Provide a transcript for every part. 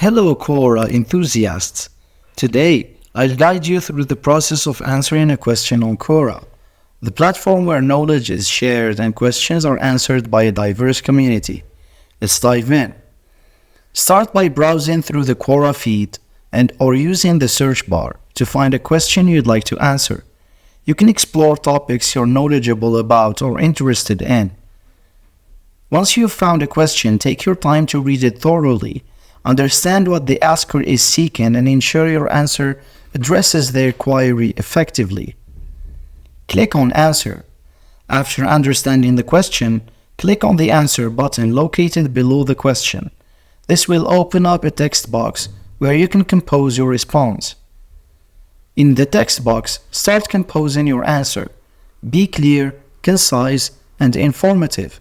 Hello Quora enthusiasts! Today, I'll guide you through the process of answering a question on Quora, the platform where knowledge is shared and questions are answered by a diverse community. Let's dive in. Start by browsing through the Quora feed or using the search bar to find a question you'd like to answer. You can explore topics you're knowledgeable about or interested in. Once you've found a question, take your time to read it thoroughly. Understand what the asker is seeking and ensure your answer addresses their query effectively. Click on Answer. After understanding the question, click on the Answer button located below the question. This will open up a text box where you can compose your response. In the text box, start composing your answer. Be clear, concise, and informative.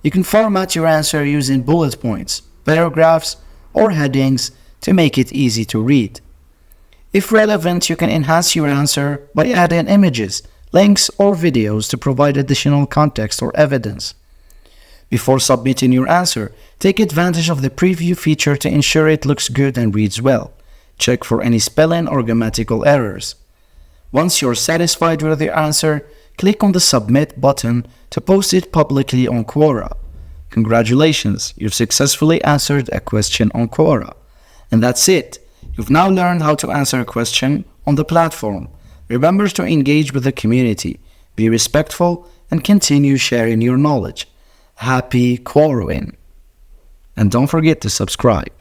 You can format your answer using bullet points, paragraphs, or headings to make it easy to read. If relevant, you can enhance your answer by adding images, links, or videos to provide additional context or evidence. Before submitting your answer, take advantage of the preview feature to ensure it looks good and reads well. Check for any spelling or grammatical errors. Once you're satisfied with your answer, click on the Submit button to post it publicly on Quora. Congratulations, you've successfully answered a question on Quora. And that's it. You've now learned how to answer a question on the platform. Remember to engage with the community, be respectful, and continue sharing your knowledge. Happy Quoraing! And don't forget to subscribe.